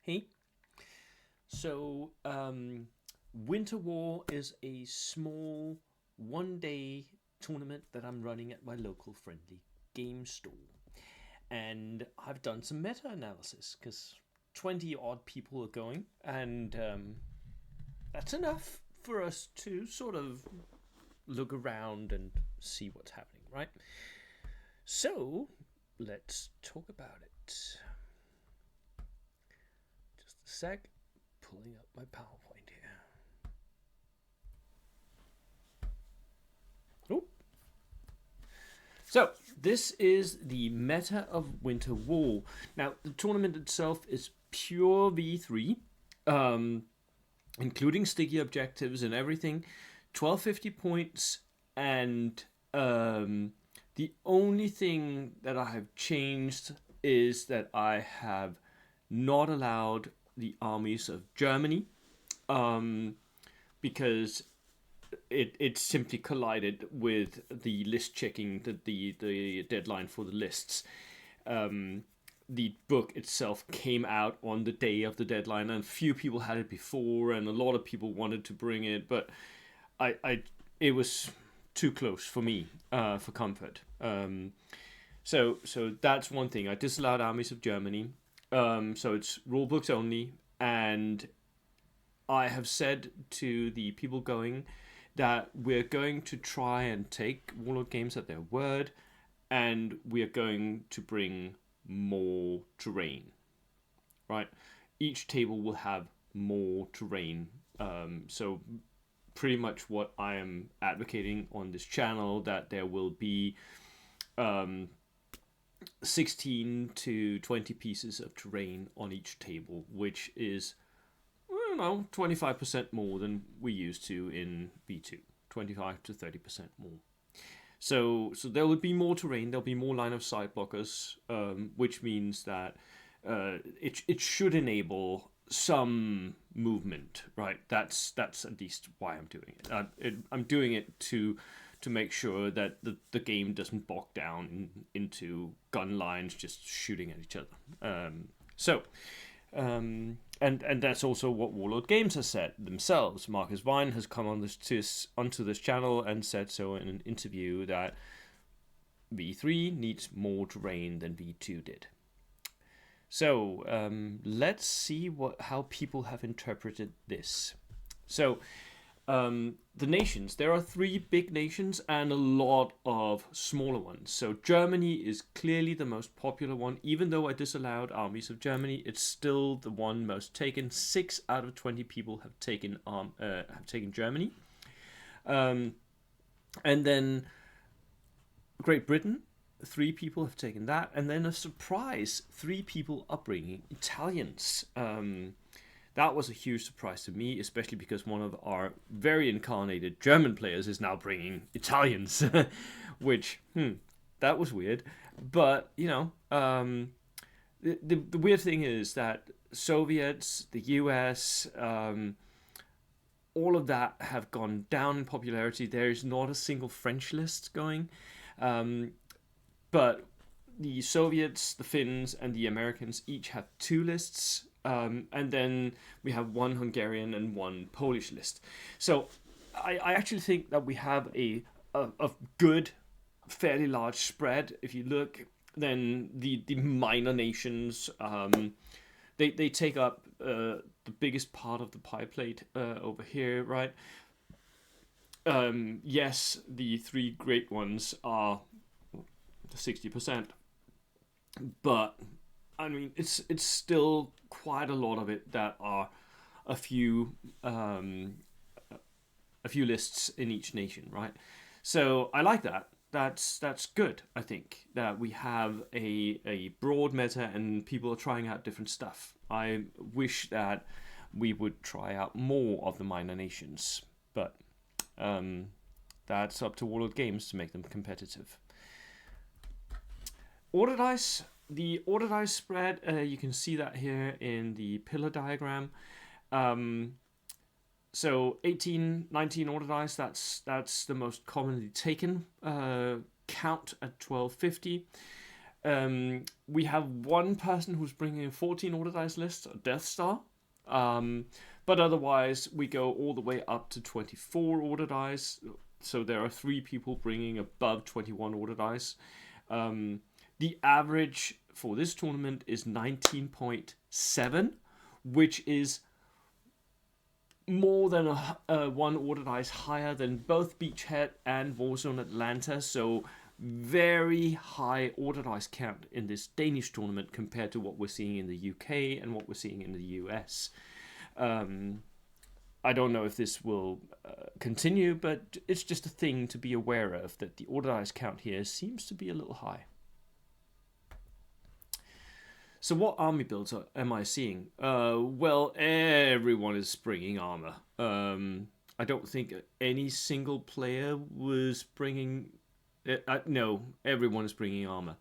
Hey, so Winter War is a small one-day tournament that I'm running at my local friendly game store, and I've done some meta-analysis because 20 odd people are going, and that's enough for us to sort of look around and see what's happening, right? So let's talk about it. Just a sec, pulling up my PowerPoint here. Oh, so this is the meta of Winter War. Now the tournament itself is pure V3, um, including sticky objectives and everything. 1250 points, and the only thing that I have changed is that I have not allowed the armies of Germany, um, because it simply collided with the list checking, the deadline for the lists. The book itself came out on the day of the deadline, and few people had it before, and a lot of people wanted to bring it, but I it was too close for me, for comfort. So that's one thing. I disallowed armies of Germany. So it's rule books only, and I have said to the people going that we're going to try and take Warlord Games at their word, and we're going to bring more terrain. Right, each table will have more terrain. So pretty much what I am advocating on this channel, that there will be um, 16 to 20 pieces of terrain on each table, which is, I don't know, 25% more than we used to in V2. 25 to 30% more. So there will be more terrain. There'll be more line of sight blockers, which means that it should enable some movement, right? That's at least why I'm doing it. I'm doing it to make sure that the game doesn't bog down into gun lines just shooting at each other. And that's also what Warlord Games has said themselves. Marcus Vine has come onto this channel and said so in an interview, that V3 needs more terrain than V2 did. So let's see how people have interpreted this. So the nations, there are three big nations and a lot of smaller ones. So Germany is clearly the most popular one. Even though I disallowed armies of Germany, it's still the one most taken. 6 out of 20 people have taken Germany. And then Great Britain, 3 people have taken that, and then a surprise, 3 people are bringing Italians. That was a huge surprise to me, especially because one of our very incarnated German players is now bringing Italians, which, that was weird. But, the weird thing is that Soviets, the US, all of that have gone down in popularity. There is not a single French list going. But the Soviets, the Finns, and the Americans each have 2 lists. And then we have 1 Hungarian and 1 Polish list. So I actually think that we have a good, fairly large spread. If you look, then the minor nations, they take up the biggest part of the pie plate over here, right? Yes, the 3 great ones are 60%, but I mean it's still quite a lot of it that are a few lists in each nation, right? So I like that. That's good. I think that we have a broad meta and people are trying out different stuff. I wish that we would try out more of the minor nations, but that's up to Warlord Games to make them competitive. Order dice. The order dice spread, you can see that here in the pillar diagram. So 18, 19 order dice, that's the most commonly taken count at 1250. We have one person who's bringing a 14 order dice list, a Death Star. But otherwise, we go all the way up to 24 order dice. So there are 3 people bringing above 21 order dice. The average for this tournament is 19.7, which is more than one order dice higher than both Beachhead and Warzone Atlanta. So very high order dice count in this Danish tournament compared to what we're seeing in the UK and what we're seeing in the US. I don't know if this will continue, but it's just a thing to be aware of, that the order dice count here seems to be a little high. So what army builds am I seeing? Well, everyone is bringing armor. I don't think any single player was bringing... no, everyone is bringing armor.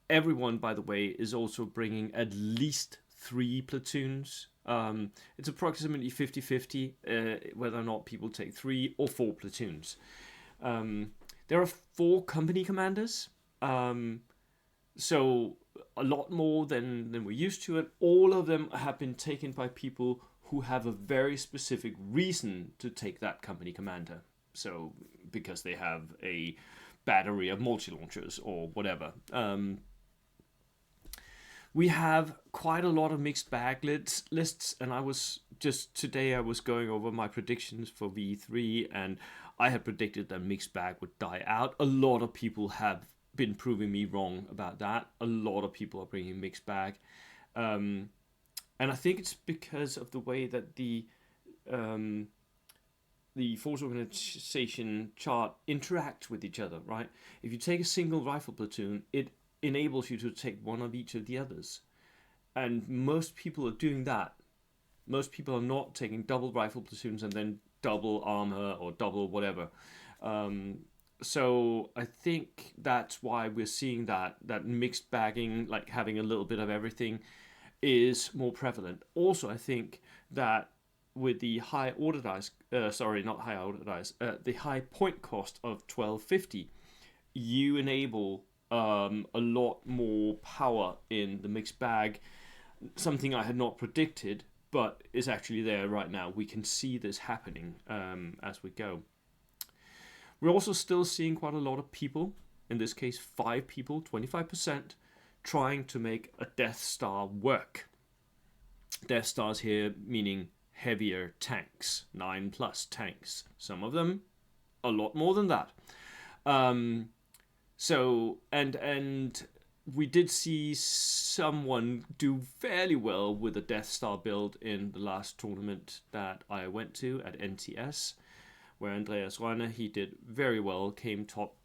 Everyone, by the way, is also bringing at least 3 platoons. It's approximately 50-50 whether or not people take 3 or 4 platoons. There are 4 company commanders. So a lot more than we're used to, and all of them have been taken by people who have a very specific reason to take that company commander. So because they have a battery of multi-launchers or whatever. We have quite a lot of mixed bag lists, and I was going over my predictions for V3, and I had predicted that mixed bag would die out. A lot of people have been proving me wrong about that. A lot of people are bringing mixed bag, and I think it's because of the way that the force organization chart interacts with each other, right? If you take a single rifle platoon, it enables you to take one of each of the others, and most people are doing that. Most people are not taking double rifle platoons and then double armor or double whatever. So I think that's why we're seeing that mixed bagging, like having a little bit of everything, is more prevalent. Also, I think that with the high order dice, the high point cost of 1250, you enable a lot more power in the mixed bag. Something I had not predicted, but is actually there right now. We can see this happening as we go. We're also still seeing quite a lot of people, in this case 5 people, 25%, trying to make a Death Star work. Death Stars here meaning heavier tanks, 9+ tanks. Some of them a lot more than that. So we did see someone do fairly well with a Death Star build in the last tournament that I went to at NTS, where Andreas Rønne, he did very well, came top.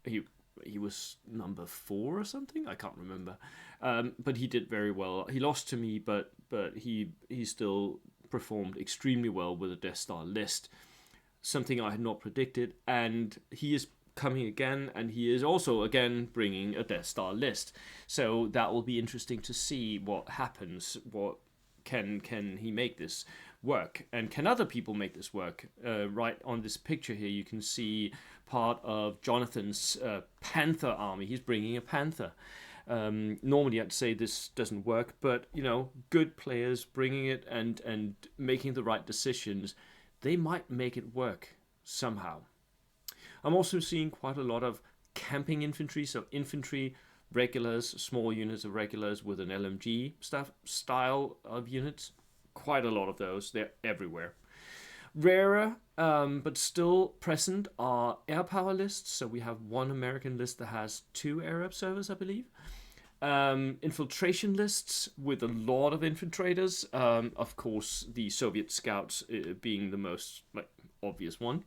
He was number 4 or something, I can't remember, but he did very well. He lost to me, but he still performed extremely well with a Death Star list, something I had not predicted, and he is coming again, and he is also again bringing a Death Star list. So that will be interesting to see what happens. What can he make this work, and can other people make this work? Right on this picture here, you can see part of Jonathan's Panther army. He's bringing a Panther. Normally I'd say this doesn't work, but you know, good players bringing it and making the right decisions, they might make it work somehow. I'm also seeing quite a lot of camping infantry, so infantry, regulars, small units of regulars with an LMG style of units. Quite a lot of those, they're everywhere. Rarer, but still present, are air power lists. So we have one American list that has 2 air observers, I believe. Infiltration lists with a lot of infiltrators. Of course, the Soviet scouts being the most obvious one.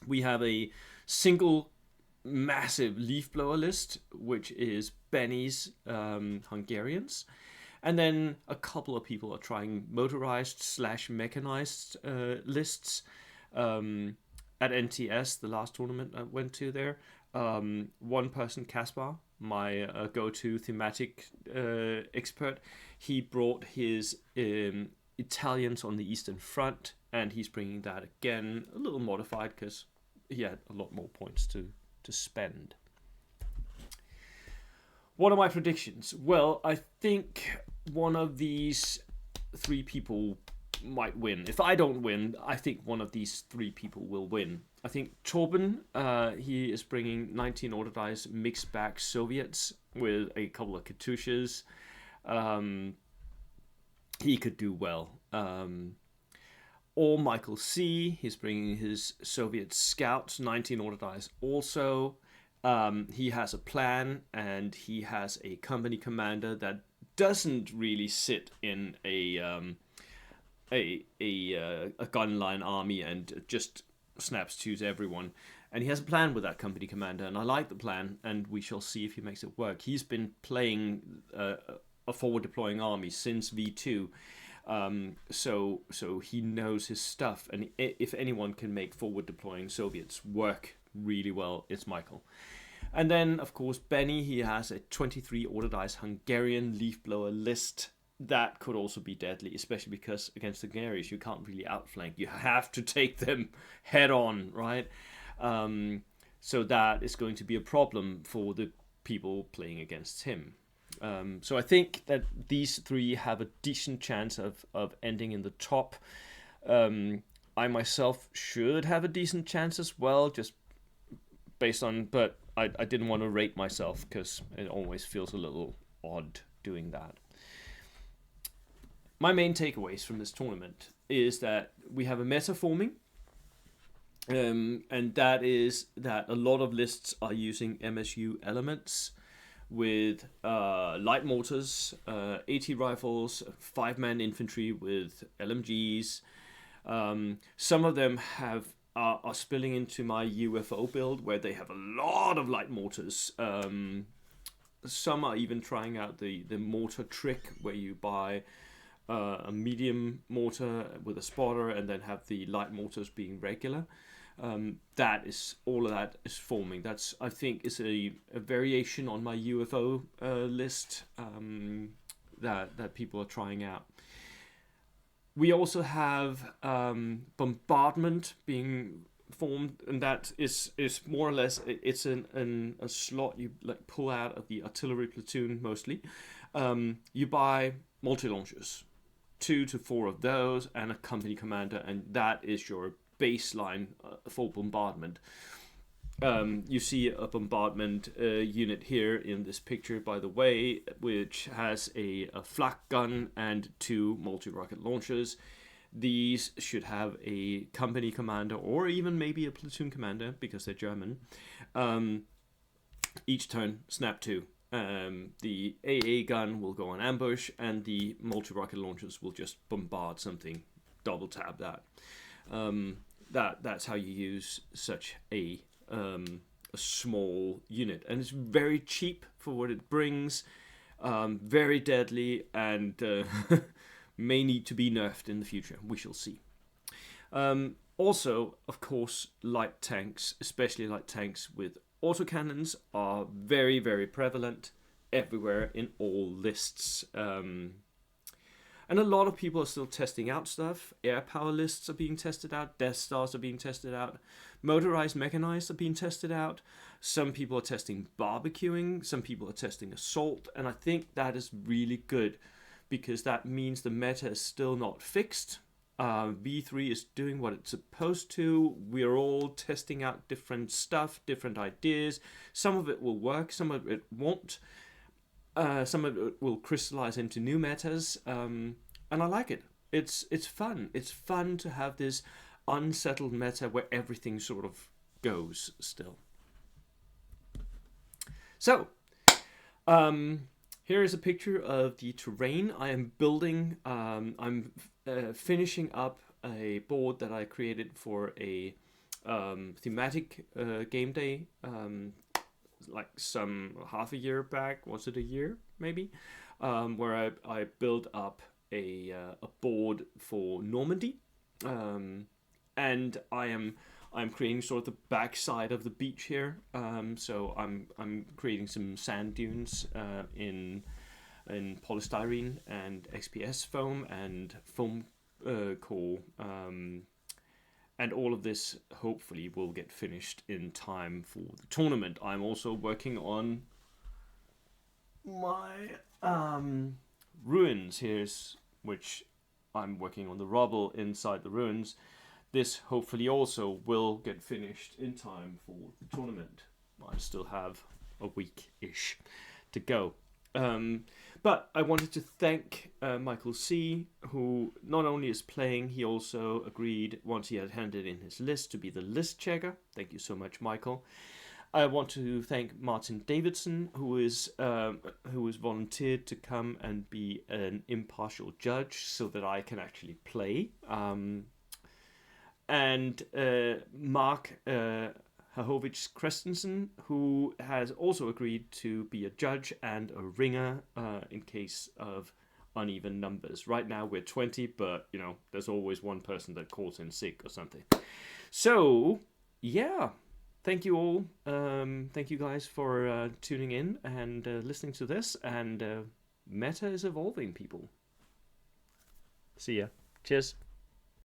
We have a single massive leaf blower list, which is Benny's Hungarians. And then a couple of people are trying motorized / mechanized lists. At NTS, the last tournament I went to there, one person, Kaspar, my go-to thematic expert, he brought his Italians on the Eastern Front, and he's bringing that again, a little modified because he had a lot more points to spend. What are my predictions? Well, I think one of these three people might win. If I don't win, I think one of these three people will win. I think Torben, he is bringing 19 order dice mixed back Soviets with a couple of Katyushas. He could do well. Or Michael C. He's bringing his Soviet scouts, 19 order dice also. He has a plan, and he has a company commander that doesn't really sit in a gun line army and just snaps twos everyone. And he has a plan with that company commander, and I like the plan, and we shall see if he makes it work. He's been playing a forward deploying army since V2. So he knows his stuff, and if anyone can make forward deploying Soviets work really well, it's Michael. And then, of course, Benny, he has a 23 order dice Hungarian leaf blower list. That could also be deadly, especially because against the Hungarians, you can't really outflank. You have to take them head on, right? So that is going to be a problem for the people playing against him. So I think that these three have a decent chance of ending in the top. I myself should have a decent chance as well, just based on, but I didn't want to rate myself because it always feels a little odd doing that. My main takeaways from this tournament is that we have a meta forming, and that is that a lot of lists are using MSU elements with light mortars, AT rifles, 5-man infantry with LMGs. Some of them are spilling into my UFO build where they have a lot of light mortars. Some are even trying out the mortar trick where you buy a medium mortar with a spotter and then have the light mortars being regular. That is, all of that is forming. That's, I think, is a variation on my UFO list that people are trying out. We also have bombardment being formed, and that is more or less, it's a slot you like pull out of the artillery platoon mostly. You buy multi-launchers, 2 to 4 of those, and a company commander, and that is your baseline for bombardment. You see a bombardment unit here in this picture, by the way, which has a flak gun and 2 multi-rocket launchers. These should have a company commander or even maybe a platoon commander because they're German. Each turn, snap 2. The AA gun will go on ambush, and the multi-rocket launchers will just bombard something, double tap that. That's how you use such a small unit, and it's very cheap for what it brings, very deadly, and may need to be nerfed in the future. We shall see. Also, of course, light tanks, especially light tanks with autocannons, are very, very prevalent everywhere in all lists. And a lot of people are still testing out stuff. Air power lists are being tested out. Death Stars are being tested out. Motorized, mechanized are being tested out. Some people are testing barbecuing. Some people are testing assault. And I think that is really good because that means the meta is still not fixed. V3 is doing what it's supposed to. We're all testing out different stuff, different ideas. Some of it will work, some of it won't. Some of it will crystallize into new metas, and I like it. It's fun. It's fun to have this unsettled meta where everything sort of goes still. So, here is a picture of the terrain I am building. I'm finishing up a board that I created for a thematic game day, like some half a year back. Was it a year maybe? Where I built up a board for Normandy, and I'm creating sort of the backside of the beach here. So I'm creating some sand dunes in polystyrene and XPS foam and foam core. And all of this hopefully will get finished in time for the tournament. I'm also working on my ruins here's, which I'm working on the rubble inside the ruins. This hopefully also will get finished in time for the tournament. I still have a week-ish to go. But I wanted to thank Michael C., who not only is playing, he also agreed once he had handed in his list to be the list checker. Thank you so much, Michael. I want to thank Martin Davidson, who is volunteered to come and be an impartial judge so that I can actually play. And Mark Hahovich Christensen, who has also agreed to be a judge and a ringer in case of uneven numbers. Right now we're 20, but there's always one person that calls in sick or something. So yeah, thank you all. Thank you guys for tuning in and listening to this. And meta is evolving, people. See ya. Cheers.